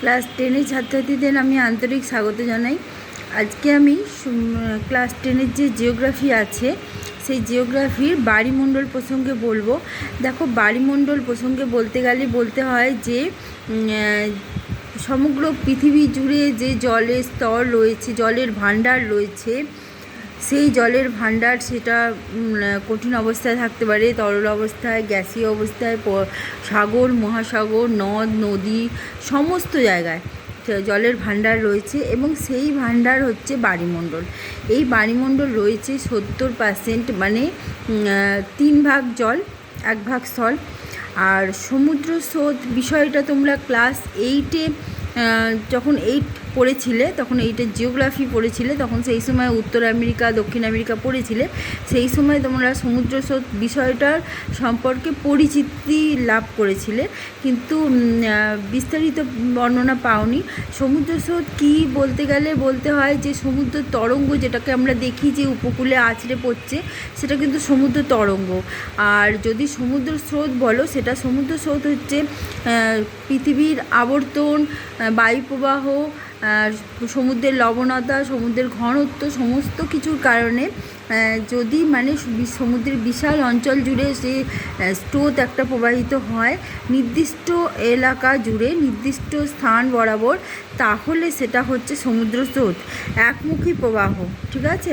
Class 10-এর ছাত্রছাত্রীদের আমি আন্তরিক স্বাগত জানাই। আজকে আমি ক্লাস 10-এর যে জিওগ্রাফি আছে সেই জিওগ্রাফির বায়ুমণ্ডল প্রসঙ্গে বলবো। দেখো, বায়ুমণ্ডল প্রসঙ্গে বলতে গেলে বলতে হয় যে সমগ্র পৃথিবী জুড়ে যে জলের স্তর রয়েছে, জলের ভাণ্ডার রয়েছে, সেই জলের ভাণ্ডার সেটা কঠিন অবস্থায় থাকতে পারে, তরল অবস্থায়, গ্যাসীয় অবস্থায়, সাগর, মহাসাগর, নদ নদী, সমস্ত জায়গায় জলের ভাণ্ডার রয়েছে এবং সেই ভাণ্ডার হচ্ছে বায়ুমণ্ডল। এই বায়ুমণ্ডল রয়েছে 70%, মানে 3 ভাগ জল, 1 ভাগ স্থল। আর সমুদ্র স্রোত বিষয়টা তোমরা ক্লাস 8-এ যখন 8 পড়েছিলে, তখন 8-এর জিওগ্রাফি পড়েছিলে, তখন সেই সময় উত্তর আমেরিকা, দক্ষিণ আমেরিকা পড়েছিলে। সেই সময় তোমরা সমুদ্র স্রোত বিষয়টার সম্পর্কে পরিচিতি লাভ করেছিলে, কিন্তু বিস্তারিত বর্ণনা পাওনি। সমুদ্র স্রোত কী বলতে গেলে বলতে হয় যে সমুদ্র তরঙ্গ, যেটাকে আমরা দেখি যে উপকূলে আছড়ে পড়ছে, সেটা কিন্তু সমুদ্র তরঙ্গ। আর যদি সমুদ্র স্রোত বলো, সেটা সমুদ্র স্রোত হচ্ছে পৃথিবীর আবর্তন, বায়ুপ্রবাহ, সমুদ্রের লবণতা, সমুদ্রের ঘনত্ব, সমস্ত কিছুর কারণে যদি মানে সমুদ্রের বিশাল অঞ্চল জুড়ে সে স্রোত একটা প্রবাহিত হয় নির্দিষ্ট এলাকা জুড়ে, নির্দিষ্ট স্থান বরাবর, তাহলে সেটা হচ্ছে সমুদ্র স্রোত, একমুখী প্রবাহ। ঠিক আছে,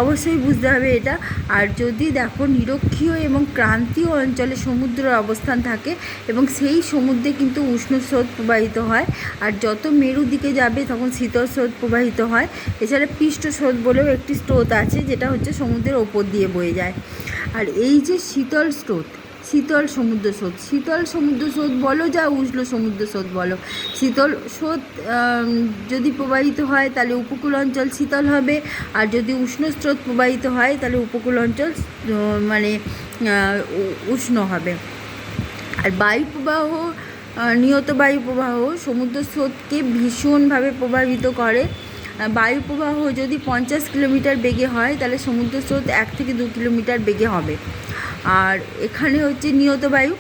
অবশ্যই বুঝতে হবে এটা। আর যদি দেখো নিরক্ষীয় এবং ক্রান্তীয় অঞ্চলে সমুদ্রের অবস্থান থাকে এবং সেই সমুদ্রে কিন্তু উষ্ণ স্রোত প্রবাহিত হয়, আর যত মেরু দিকে যাবে তখন শীতল স্রোত প্রবাহিত হয়। এছাড়া পৃষ্ঠ স্রোত বলেও একটি স্রোত আছে, যেটা হচ্ছে সমুদ্রের ওপর দিয়ে বয়ে যায়। আর এই যে শীতল স্রোত, শীতল সমুদ্র স্রোত, শীতল সমুদ্র স্রোত বলো, যা উষ্ণ সমুদ্র স্রোত বলো, শীতল স্রোত যদি প্রবাহিত হয় তাহলে উপকূল অঞ্চল শীতল হবে, আর যদি উষ্ণ স্রোত প্রবাহিত হয় তাহলে উপকূল অঞ্চল মানে উষ্ণ হবে। আর বায়ুপ্রবাহ, নিয়ত বায়ুপ্রবাহ সমুদ্র স্রোতকে ভীষণভাবে প্রভাবিত করে। বায়ুপ্রবাহ যদি 50 কিলোমিটার বেগে হয় তাহলে সমুদ্র স্রোত 1 থেকে 2 কিলোমিটার বেগে হবে। আর এখানে হচ্ছে নিয়ত বায়ু,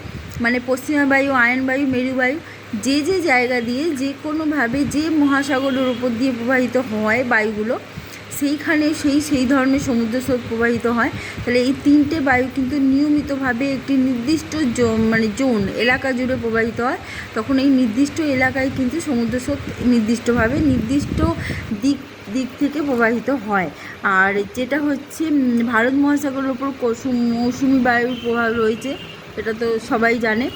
মানে পশ্চিমা বায়ু, আয়ন বায়ু, মেরু বায়ু, যে যে জায়গা দিয়ে যে কোনোভাবে যে মহাসাগরের উপর দিয়ে প্রবাহিত হয় বায়ুগুলো, সেইখানে সেই ধরনের সমুদ্র স্রোত প্রবাহিত হয়। তাহলে এই 3টে বায়ু কিন্তু নিয়মিতভাবে একটি নির্দিষ্ট জোন এলাকা জুড়ে প্রবাহিত হয়, তখন এই নির্দিষ্ট এলাকায় কিন্তু সমুদ্র স্রোত নির্দিষ্টভাবে নির্দিষ্ট দিক থেকে প্রবাহিত হয়। আর যেটা হচ্ছে ভারত মহাসাগরের ওপর মৌসুমি বায়ুর প্রভাব রয়েছে, এটা তো সবাই জানে।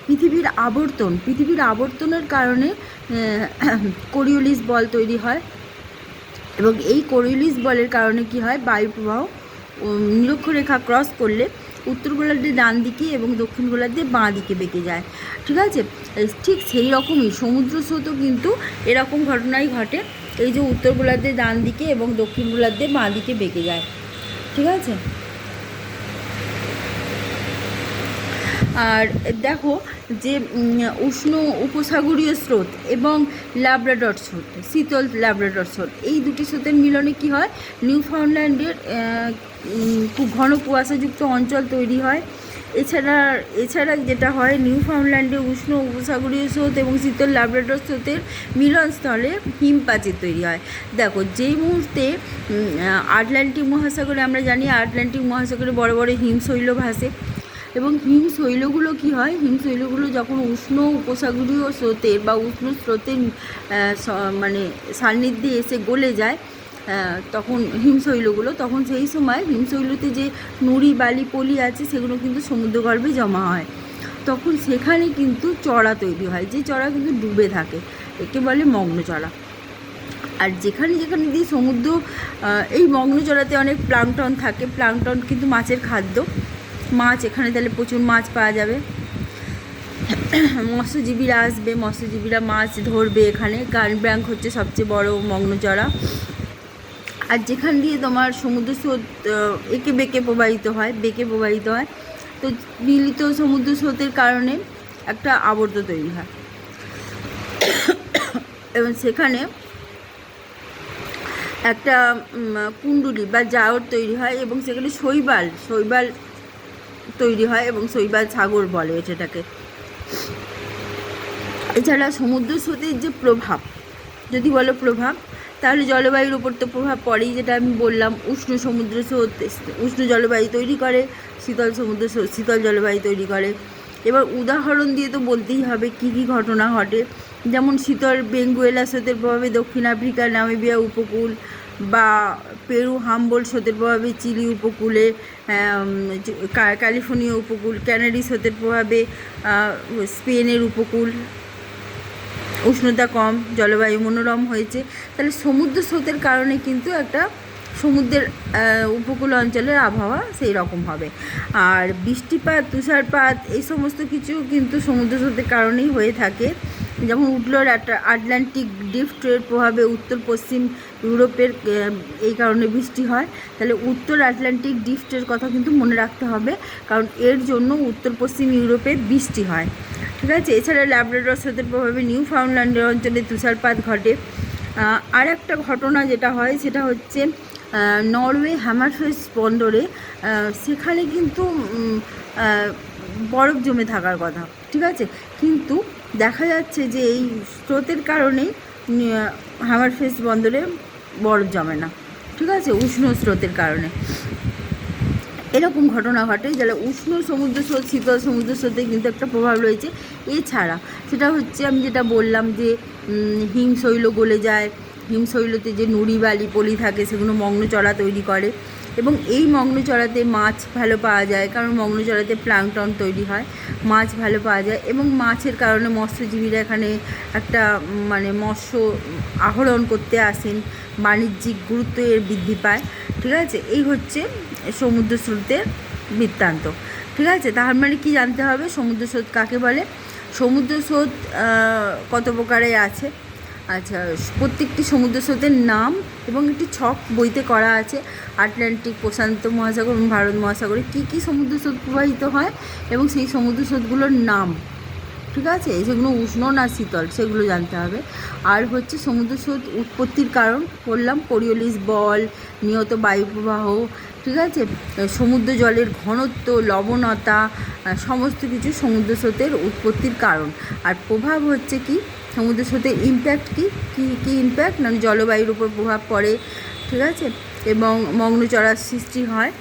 পৃথিবীর আবর্তনের কারণে কোরিওলিস বল তৈরি হয়, এবং এই কোরিওলিস বলের কারণে কি হয়, বায়ুপ্রবাহ নিরক্ষরেখা ক্রস করলে উত্তর গোলার্ধের ডান দিকে এবং দক্ষিণ গোলার্ধের বাঁ দিকে বেঁকে যায়। ঠিক আছে, ঠিক সেই রকমই সমুদ্র স্রোতও কিন্তু এরকম ঘটনাই ঘটে, এই যে উত্তর গোলার্ধের ডান দিকে এবং দক্ষিণ গোলার্ধের বাঁ দিকে বেঁকে যায়। ঠিক আছে, আর দেখো যে উষ্ণ উপসাগরীয় স্রোত এবং ল্যাব্রাডর স্রোত, শীতল ল্যাব্রাডর স্রোত, এই দুটি স্রোতের মিলনে কি হয়, নিউফাউন্ডল্যান্ডের খুব ঘন কুয়াশাযুক্ত অঞ্চল তৈরি হয়। এছাড়া যেটা হয়, নিউফাউন্ডল্যান্ডে উষ্ণ উপসাগরীয় স্রোত এবং শীতল ল্যাব্রাডর স্রোতের মিলনস্থলে হিমপ্রাচীর তৈরি হয়। দেখো, যেই মুহূর্তে আটলান্টিক মহাসাগরে, আমরা জানি আটলান্টিক মহাসাগরে বড় বড় হিমশৈল ভাসে, এবং হিমশৈলগুলো কী হয়, হিমশৈলগুলো যখন উষ্ণ উপসাগরীয় স্রোতের বা উষ্ণ স্রোতের মানে সান্নিধ্যে এসে গলে যায়, তখন হিমশৈলগুলো, তখন সেই সময় হিমশৈলতে যে নুড়ি বালি পলি আছে সেগুলো কিন্তু সমুদ্রগর্ভে জমা হয়, তখন সেখানে কিন্তু চড়া তৈরি হয়, যে চড়া কিন্তু ডুবে থাকে, একে বলে মগ্নচড়া। আর যেখানে দিয়ে সমুদ্র, এই মগ্নচড়াতে অনেক প্লাঙ্কটন থাকে, প্লাঙ্কটন কিন্তু মাছের খাদ্য, মাছ এখানে তাহলে প্রচুর মাছ পাওয়া যাবে, মৎস্যজীবীরা আসবে, মৎস্যজীবীরা মাছ ধরবে এখানে। গালব্যাঙ্ক হচ্ছে সবচেয়ে বড় মগ্নচড়া। আর যেখান দিয়ে তোমার সমুদ্র স্রোত এঁকে বেঁকে প্রবাহিত হয়, তো মিলিত সমুদ্র স্রোতের কারণে একটা আবর্ত তৈরি হয়, এবং সেখানে একটা কুণ্ডলী বা জায়র তৈরি হয়, এবং সেখানে শৈবাল তৈরি হয়, এবং শৈবাল সাগর বলে সেটাকে। এছাড়া সমুদ্র স্রোতের যে প্রভাব, যদি বলো প্রভাব, তাহলে জলবায়ুর উপর তো প্রভাব পড়েই, যেটা আমি বললাম। উষ্ণ সমুদ্র স্রোত উষ্ণ জলবায়ু তৈরি করে, শীতল সমুদ্র স্রোত শীতল জলবায়ু তৈরি করে। এবার উদাহরণ দিয়ে তো বলতেই হবে কী কী ঘটনা ঘটে। যেমন শীতল বেঙ্গুয়েলা স্রোতের প্রভাবে দক্ষিণ আফ্রিকার নামিবিয়া উপকূল, বা পেরু হাম্বোল্ট স্রোতের প্রভাবে চিলি উপকূলে, ক্যালিফোর্নিয়া উপকূল, ক্যানারি স্রোতের প্রভাবে স্পেনের উপকূল উষ্ণতা কম, জলবায়ু মনোরম হয়েছে। তাহলে সমুদ্র স্রোতের কারণে কিন্তু একটা সমুদ্রের উপকূল অঞ্চলের আবহাওয়া সেই রকম হবে। আর বৃষ্টিপাত, তুষারপাত, এই সমস্ত কিছু কিন্তু সমুদ্র স্রোতের কারণেই হয়ে থাকে। যেমন উত্তর আটলান্টিক ড্রিফটের প্রভাবে উত্তর পশ্চিম ইউরোপের এই কারণে বৃষ্টি হয়। তাহলে উত্তর আটলান্টিক ড্রিফটের কথা কিন্তু মনে রাখতে হবে, কারণ এর জন্য উত্তর পশ্চিম ইউরোপে বৃষ্টি হয়। ঠিক আছে। এছাড়া ল্যাব্রাডর স্রোতের প্রভাবে নিউ ফাউন্ডল্যান্ডের অঞ্চলে তুষারপাত ঘটে। আর একটা ঘটনা যেটা হয় সেটা হচ্ছে নরওয়ে হ্যামারফেস্ট বন্দরে, সেখানে কিন্তু বরফ জমে থাকার কথা। ঠিক আছে, কিন্তু দেখা যাচ্ছে যে এই স্রোতের কারণেই হ্যামারফেস্ট বন্দরে বরফ জমে না। ঠিক আছে, উষ্ণ স্রোতের কারণে এরকম ঘটনা ঘটে। যারা উষ্ণ সমুদ্র স্রোত শীতল সমুদ্র স্রোতে কিন্তু একটা প্রভাব রয়েছে। এছাড়া সেটা হচ্ছে আমি যেটা বললাম যে হিমশৈল গলে যায়, হিমশৈলতে যে নুড়ি বালি পলি থাকে সেগুলো মগ্নচড়া তৈরি করে, এবং এই মগ্নচড়াতে মাছ ভালো পাওয়া যায়, কারণ মগ্নচড়াতে প্লাঙ্কটন তৈরি হয়, মাছ ভালো পাওয়া যায়, এবং মাছের কারণে মৎস্যজীবীরা এখানে একটা মানে মৎস্য আহরণ করতে আসেন, বাণিজ্যিক গুরুত্ব এর বৃদ্ধি পায়। ঠিক আছে, এই হচ্ছে সমুদ্র স্রোতের বৃত্তান্ত। ঠিক আছে, তার মানে কি জানতে হবে সমুদ্র স্রোত কাকে বলে। সমুদ্র স্রোত কত প্রকারে আছে। আচ্ছা, প্রত্যেকটি সমুদ্র স্রোতের নাম এবং একটি ছক বইতে করা আছে। আটলান্টিক, প্রশান্ত মহাসাগর এবং ভারত মহাসাগরে কী কী সমুদ্র স্রোত প্রবাহিত হয় এবং সেই সমুদ্র স্রোতগুলোর নাম। ঠিক আছে, সেগুলো উষ্ণ না শীতল সেগুলো জানতে হবে। আর হচ্ছে সমুদ্র স্রোত উৎপত্তির কারণ বললাম, কোরিওলিস বল, নিয়ত বায়ুপ্রবাহ। ঠিক আছে, সমুদ্র জলের ঘনত্ব, লবণতা, সমস্ত কিছু সমুদ্র স্রোতের উৎপত্তির কারণ। আর প্রভাব হচ্ছে কি, সমুদ্র স্রোতের ইম্প্যাক্ট কী কী ইম্প্যাক্ট, মানে জলবায়ুর উপর প্রভাব পড়ে। ঠিক আছে, এবং মগ্নচড়ার সৃষ্টি হয়,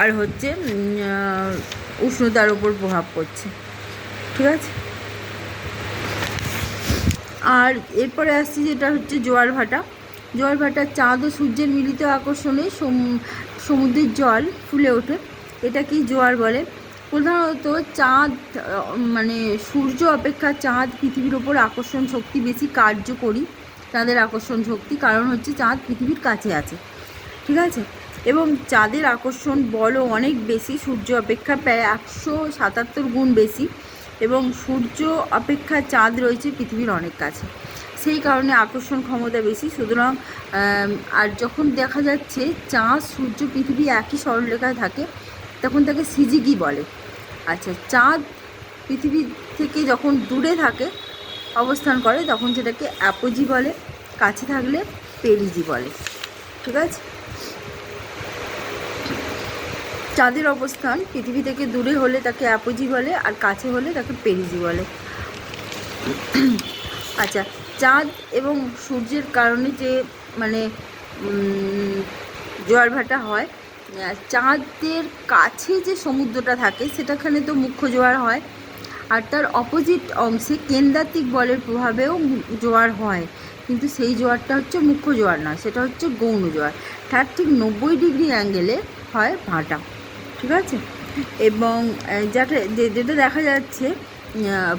আর হচ্ছে উষ্ণতার উপর প্রভাব পড়ছে। ঠিক আছে, আর এরপরে আসছি যেটা হচ্ছে জোয়ার ভাটা। জোয়ার ভাটা চাঁদ ও সূর্যের মিলিত আকর্ষণে সমুদ্রের জল ফুলে ওঠে, এটা কি জোয়ার বলে। প্রধানত চাঁদ মানে সূর্য অপেক্ষা চাঁদ পৃথিবীর ওপর আকর্ষণ শক্তি বেশি কার্যকরী, চাঁদের আকর্ষণ শক্তি, কারণ হচ্ছে চাঁদ পৃথিবীর কাছে আছে। ঠিক আছে, এবং চাঁদের আকর্ষণ বলও অনেক বেশি, সূর্য অপেক্ষা প্রায় 177 গুণ বেশি, এবং সূর্য অপেক্ষা চাঁদ রয়েছে পৃথিবীর অনেক কাছে, সেই কারণে আকর্ষণ ক্ষমতা বেশি। সুতরাং আর যখন দেখা যাচ্ছে চাঁদ সূর্য পৃথিবী একই সরলরেখায় থাকে তখন তাকে সিজিগি বলে। আচ্ছা, চাঁদ পৃথিবী থেকে যখন দূরে থাকে অবস্থান করে তখন সেটাকে অ্যাপোজি বলে, কাছে থাকলে পেরিজি বলে। ঠিক আছে, চাঁদের অবস্থান পৃথিবী থেকে দূরে হলে তাকে অ্যাপোজি বলে, আর কাছে হলে তাকে পেরিজি বলে। আচ্ছা, চাঁদ এবং সূর্যের কারণে যে মানে জোয়ার ভাটা হয়, চাঁদের কাছে যে সমুদ্রটা থাকে সেটাখানে তো মুখ্য জোয়ার হয়, আর তার অপোজিট অংশে কেন্দ্রাতিক বলের প্রভাবেও জোয়ার হয়, কিন্তু সেই জোয়ারটা হচ্ছে মুখ্য জোয়ার না, সেটা হচ্ছে গৌণ জোয়ার। তার ঠিক 90 ডিগ্রি অ্যাঙ্গেলে হয় ভাটা। ঠিক আছে, এবং যেটা দেখা যাচ্ছে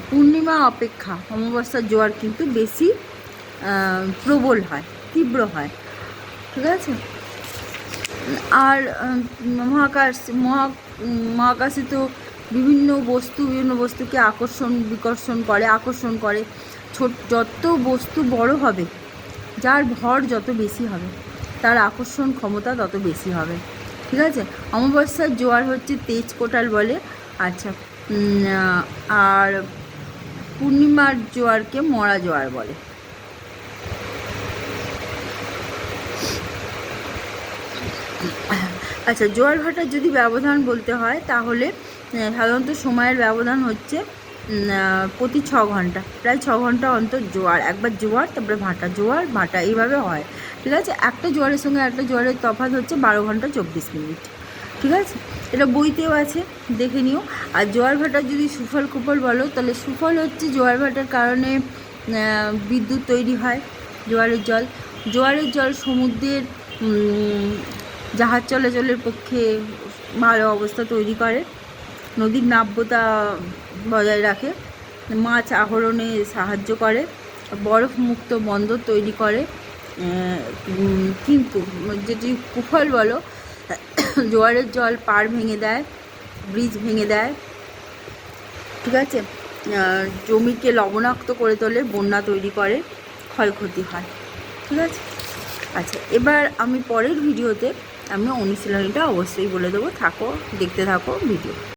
পূর্ণিমা অপেক্ষা অমাবস্যার জোয়ার কিন্তু বেশি প্রবল হয়, তীব্র হয়। ঠিক আছে, আর মহাকাশে তো বিভিন্ন বস্তুকে আকর্ষণ করে। যত বস্তু বড় হবে, যার ভর যত বেশি হবে তার আকর্ষণ ক্ষমতা তত বেশি হবে। ঠিক আছে, অমাবস্যার জোয়ার হচ্ছে তেজ কোটাল বলে। আচ্ছা, আর পূর্ণিমার জোয়ারকে মরা জোয়ার বলে। আচ্ছা, জোয়ার ভাটার যদি ব্যবধান বলতে হয় তাহলে সাধারণত সময়ের ব্যবধান হচ্ছে প্রতি 6 ঘন্টা, প্রায় 6 ঘন্টা অন্তর জোয়ার, একবার জোয়ার তারপরে ভাটা, জোয়ার ভাটা, এইভাবে হয়। ঠিক আছে, একটা জোয়ারের সঙ্গে একটা জোয়ারের তফাৎ হচ্ছে 12 ঘন্টা 24 মিনিট। ঠিক আছে, এটা বইতেও আছে, দেখে নিও। আর জোয়ার ভাটার যদি সুফল কুফল বলো, তাহলে সুফল হচ্ছে জোয়ার ভাটার কারণে বিদ্যুৎ তৈরি হয়। জোয়ারের জল সমুদ্রের জাহাজ চলাচলের পক্ষে ভালো অবস্থা তৈরি করে, নদীর নাব্যতা বজায় রাখে, মাছ আহরণে সাহায্য করে, বরফমুক্ত বন্দর তৈরি করে। কিন্তু যেটি কুফল বলো, জোয়ারের জল পাড় ভেঙে দেয়, ব্রিজ ভেঙে দেয়। ঠিক আছে, জমিকে লবণাক্ত করে তোলে, বন্যা তৈরি করে, ক্ষয়ক্ষতি হয়। ঠিক আছে, আচ্ছা এবার আমি পরের ভিডিওতে আমি অনুশীলনীটা অবশ্যই বলে দেবো, দেখতে থাকো ভিডিও।